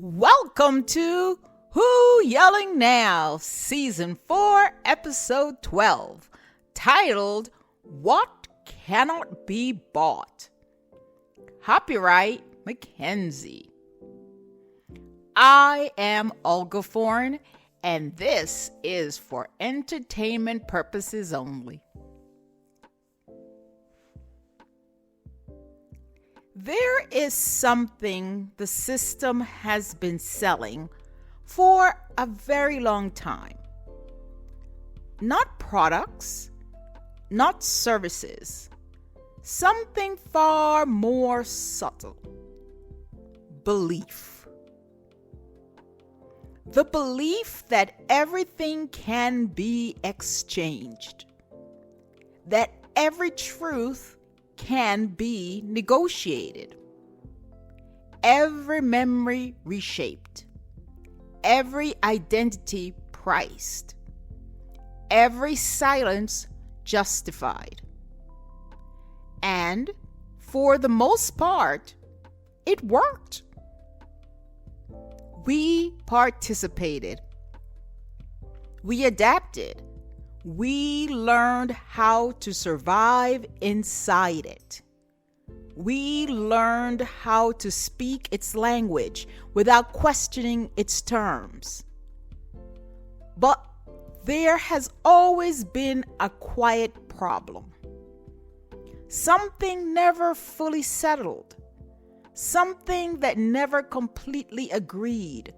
Welcome to Who Yelling Now, Season 4, Episode 12, titled, What Cannot Be Bought? Copyright Mackenzie. I am Olga Foreign, and this is for entertainment purposes only. There is something the system has been selling for a very long time. Not products, not services, something far more subtle. Belief. The belief that everything can be exchanged, that every truth can be negotiated, every memory reshaped, every identity priced, every silence justified. And for the most part, it worked. We participated. We adapted. We learned how to survive inside it. We learned how to speak its language without questioning its terms. But there has always been a quiet problem. Something never fully settled. Something that never completely agreed.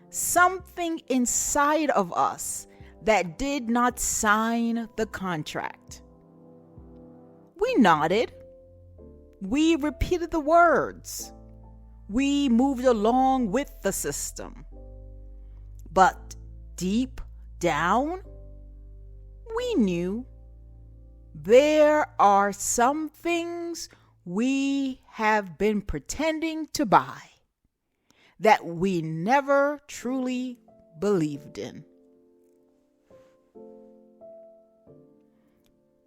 Something inside of us that did not sign the contract. We nodded. We repeated the words. We moved along with the system. But deep down, we knew there are some things we have been pretending to buy that we never truly believed in.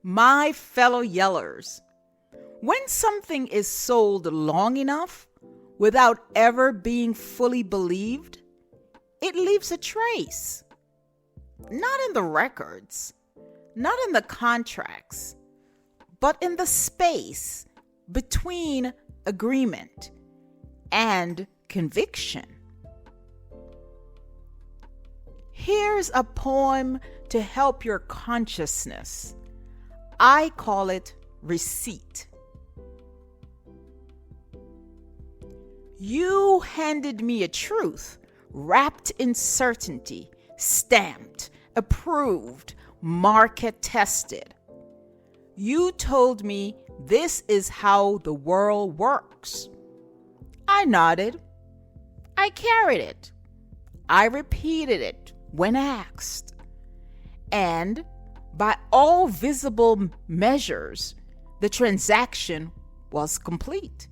My fellow yellers, when something is sold long enough without ever being fully believed, it leaves a trace. Not in the records, not in the contracts, but in the space between agreement and conviction. Here's a poem to help your consciousness. I call it receipt. You handed me a truth wrapped in certainty, stamped, approved, market tested. You told me this is how the world works. I nodded. I carried it. I repeated it when asked. And by all visible measures, the transaction was complete.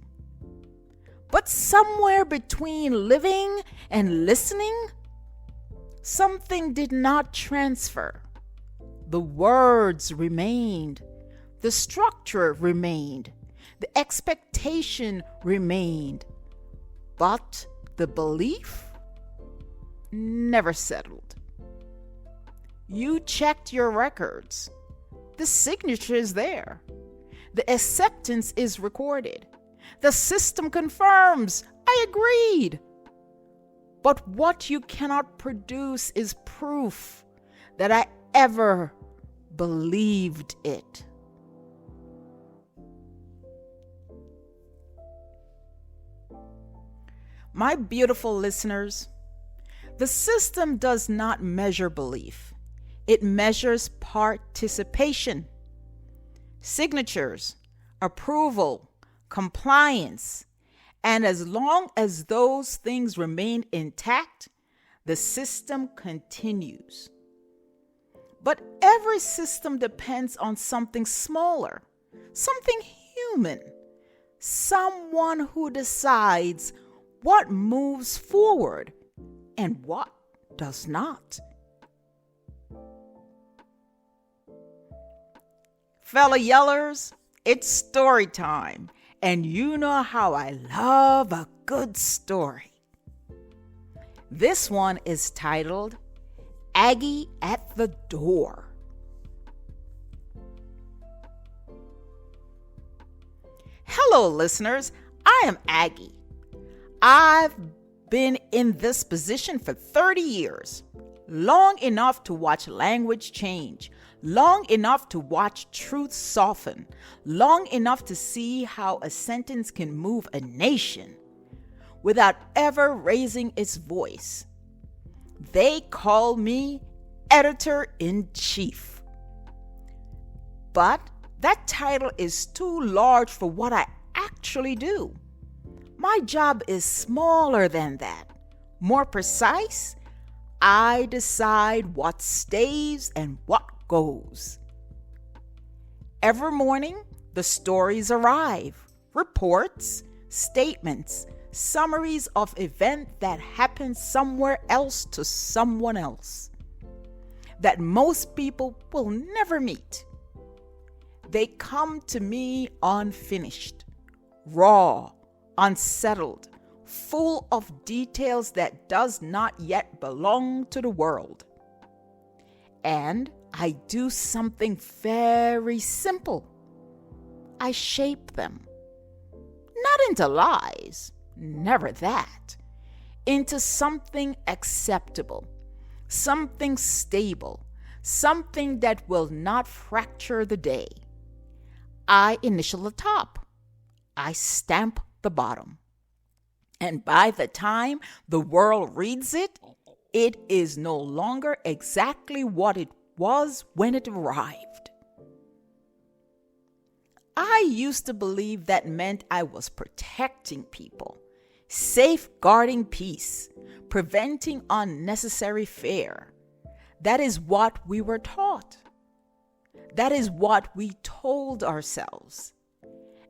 But somewhere between living and listening, something did not transfer. The words remained. The structure remained. The expectation remained. But the belief never settled. You checked your records. The signature is there. The acceptance is recorded. The system confirms, I agreed. But what you cannot produce is proof that I ever believed it. My beautiful listeners, the system does not measure belief. It measures participation, signatures, approval, compliance, and as long as those things remain intact, the system continues. But every system depends on something smaller, something human, someone who decides what moves forward and what does not. Fellow yellers, it's story time, and you know how I love a good story. This one is titled Aggie at the Door. Hello, listeners. I am Aggie. I've been in this position for 30 years, long enough to watch language change, long enough to watch truth soften, long enough to see how a sentence can move a nation without ever raising its voice. They call me Editor-in-Chief. But that title is too large for what I actually do. My job is smaller than that. More precise, I decide what stays and what goes. Every morning, the stories arrive, reports, statements, summaries of events that happened somewhere else to someone else that most people will never meet. They come to me unfinished, raw, unsettled, full of details that does not yet belong to the world. And I do something very simple. I shape them. Not into lies, never that. Into something acceptable, something stable, something that will not fracture the day. I initial the top. I stamp the bottom. And by the time the world reads it, it is no longer exactly what it was when it arrived. I used to believe that meant I was protecting people, safeguarding peace, preventing unnecessary fear. That is what we were taught. That is what we told ourselves.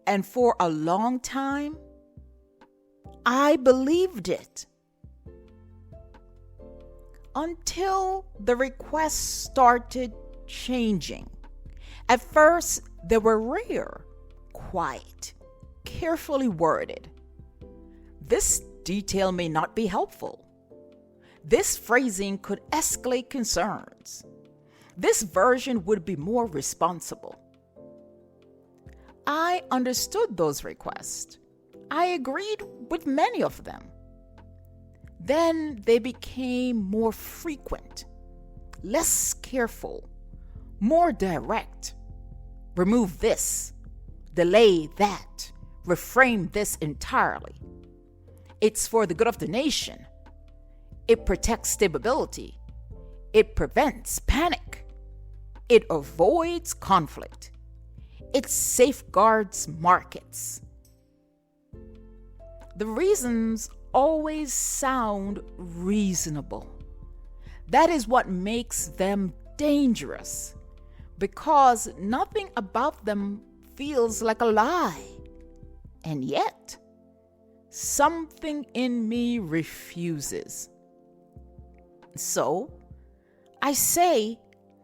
And for a long time, I believed it. Until the requests started changing. At first, they were rare, quiet, carefully worded. This detail may not be helpful. This phrasing could escalate concerns. This version would be more responsible. I understood those requests. I agreed with many of them. Then they became more frequent, less careful, more direct. Remove this, delay that, reframe this entirely. It's for the good of the nation. It protects stability. It prevents panic. It avoids conflict. It safeguards markets. The reasons always sound reasonable. That is what makes them dangerous, because nothing about them feels like a lie. And yet, something in me refuses. So, I say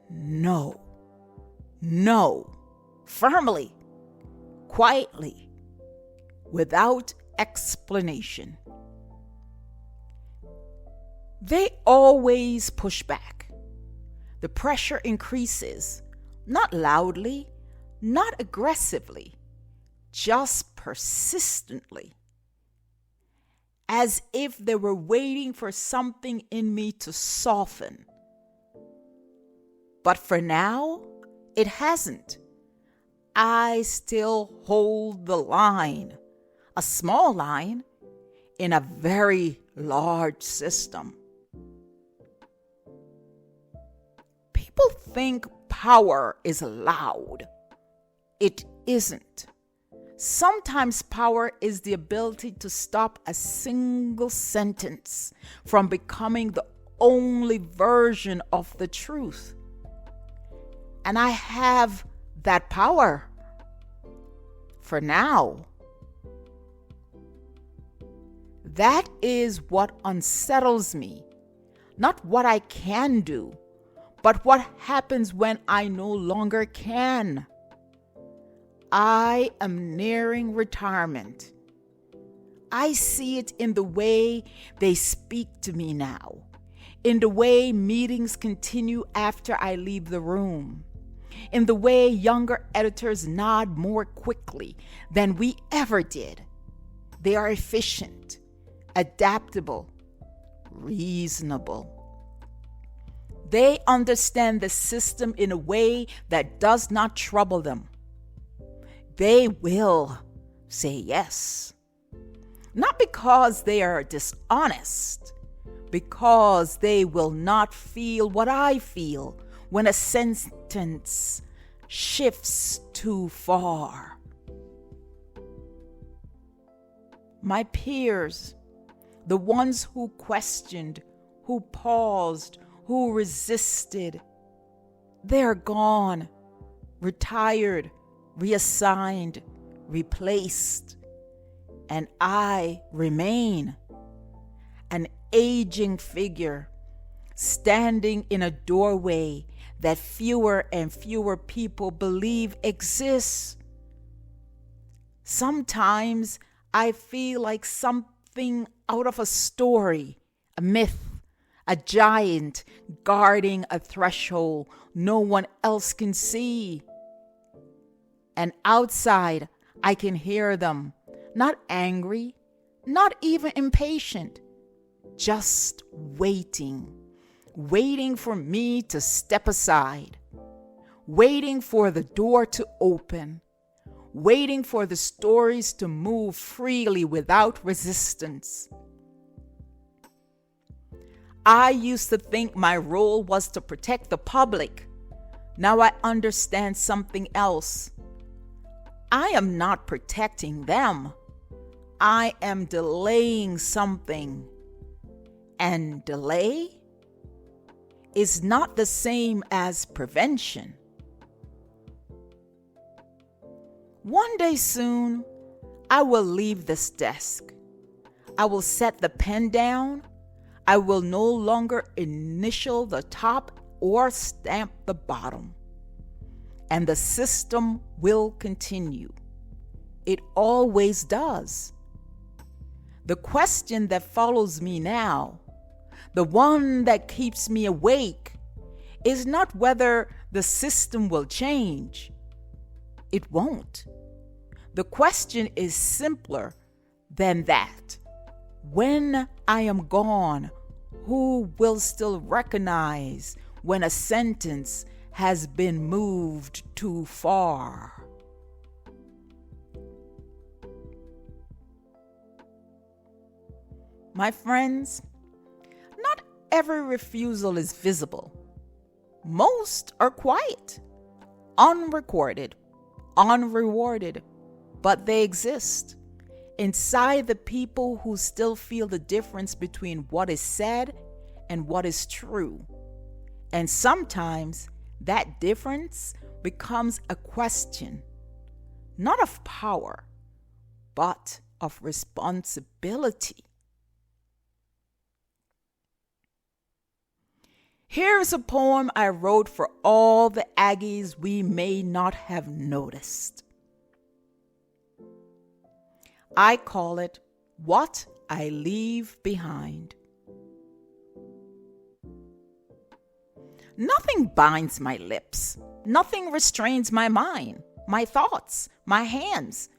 no. No. Firmly, quietly, without explanation. They always push back. The pressure increases, not loudly, not aggressively, just persistently. As if they were waiting for something in me to soften. But for now, it hasn't. I still hold the line, a small line, in a very large system. People think power is loud. It isn't. Sometimes power is the ability to stop a single sentence from becoming the only version of the truth. And I have that power. For now. That is what unsettles me. Not what I can do, but what happens when I no longer can. I am nearing retirement. I see it in the way they speak to me now, in the way meetings continue after I leave the room, in the way younger editors nod more quickly than we ever did. They are efficient, adaptable, reasonable. They understand the system in a way that does not trouble them. They will say yes. Not because they are dishonest, because they will not feel what I feel when a sentence shifts too far. My peers, the ones who questioned, who paused, who resisted, they're gone, retired, reassigned, replaced. And I remain, an aging figure, standing in a doorway that fewer and fewer people believe exists. Sometimes I feel like something out of a story, a myth, a giant guarding a threshold no one else can see. And outside, I can hear them, not angry, not even impatient, just waiting for me to step aside, waiting for the door to open, waiting for the stories to move freely without resistance. I used to think my role was to protect the public. Now I understand something else. I am not protecting them. I am delaying something. And delay is not the same as prevention. One day soon, I will leave this desk. I will set the pen down. I will no longer initial the top or stamp the bottom. And the system will continue. It always does. The question that follows me now, the one that keeps me awake, is not whether the system will change. It won't. The question is simpler than that. When I am gone, who will still recognize when a sentence has been moved too far? My friends, not every refusal is visible. Most are quiet, unrecorded, unrewarded, but they exist inside the people who still feel the difference between what is said and what is true. And sometimes that difference becomes a question, not of power, but of responsibility. Here's a poem I wrote for all the Aggies we may not have noticed. I call it What I Leave Behind. Nothing binds my lips. Nothing restrains my mind, my thoughts, my hands.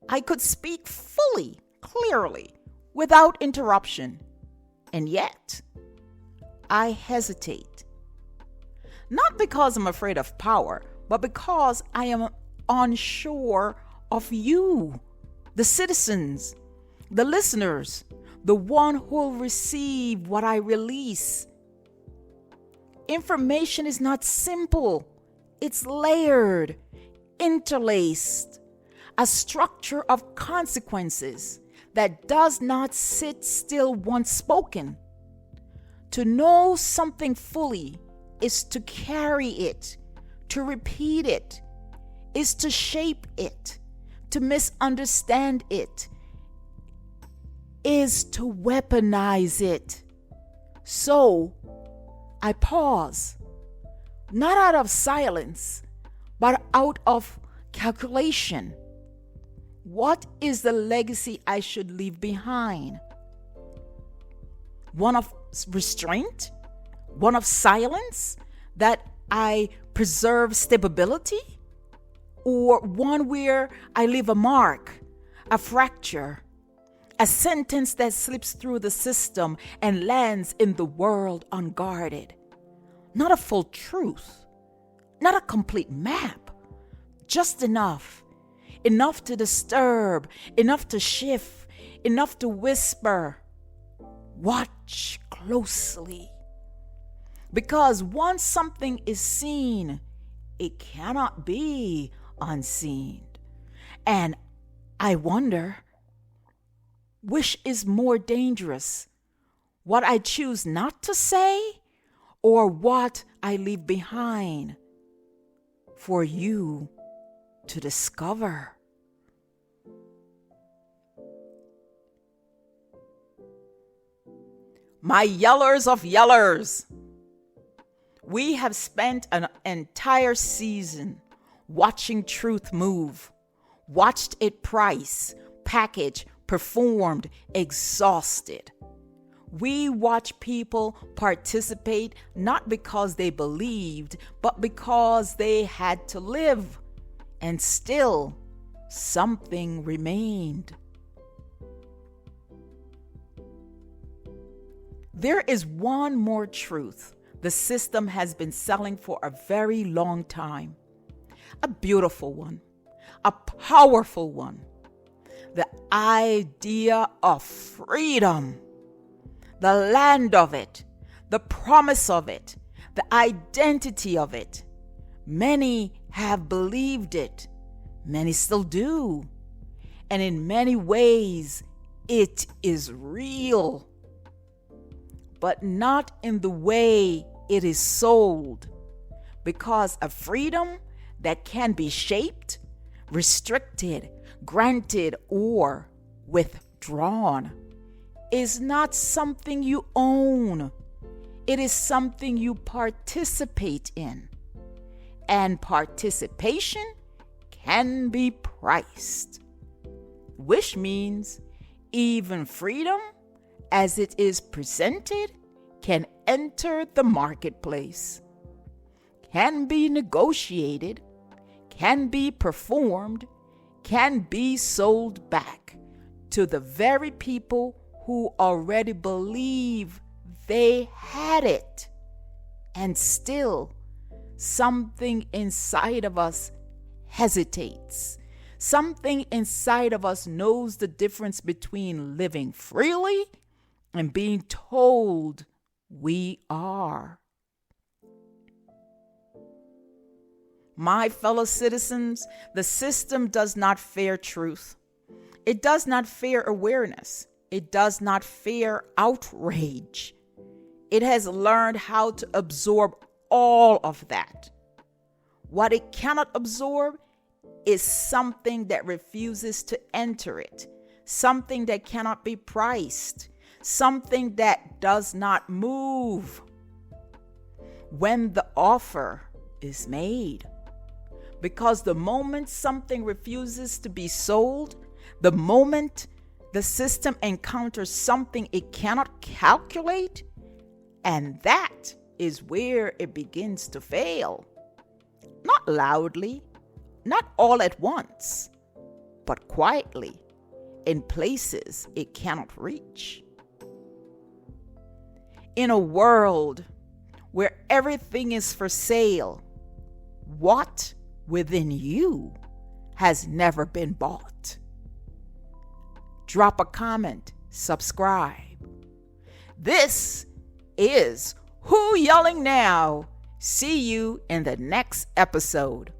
I could speak fully, clearly, without interruption. And yet, I hesitate. Not because I'm afraid of power, but because I am unsure of you, the citizens, the listeners, the one who will receive what I release. Information is not simple. It's layered, interlaced, a structure of consequences that does not sit still once spoken. To know something fully is to carry it, to repeat it, is to shape it, to misunderstand it, is to weaponize it. So, I pause, not out of silence, but out of calculation. What is the legacy I should leave behind? One of restraint? One of silence? That I preserve stability? Or one where I leave a mark, a fracture, a sentence that slips through the system and lands in the world unguarded? Not a full truth, not a complete map, just enough to disturb, enough to shift, enough to whisper. Watch closely. Because once something is seen, it cannot be unseen. And I wonder, which is more dangerous? What I choose not to say, or what I leave behind for you to discover? My yellers of yellers, we have spent an entire season watching truth move, watched it price, package, performed, exhausted. We watch people participate not because they believed, but because they had to live. And still, something remained. There is one more truth the system has been selling for a very long time. A beautiful one, a powerful one. The idea of freedom, the land of it, the promise of it, the identity of it. Many have believed it. Many still do. And in many ways, it is real. But not in the way it is sold. Because a freedom that can be shaped, restricted, granted, or withdrawn is not something you own. It is something you participate in. And participation can be priced, which means even freedom, as it is presented, can enter the marketplace, can be negotiated, can be performed, can be sold back to the very people who already believe they had it. And still, something inside of us hesitates. Something inside of us knows the difference between living freely and being told we are. My fellow citizens, the system does not fear truth. It does not fear awareness. It does not fear outrage. It has learned how to absorb all of that. What it cannot absorb is something that refuses to enter it, something that cannot be priced, something that does not move when the offer is made. Because the moment something refuses to be sold, the moment the system encounters something it cannot calculate, and that is where it begins to fail. Not loudly, not all at once, but quietly, in places it cannot reach. In a world where everything is for sale, what within you has never been bought? Drop a comment, subscribe. This is Who Yelling Now? See you in the next episode.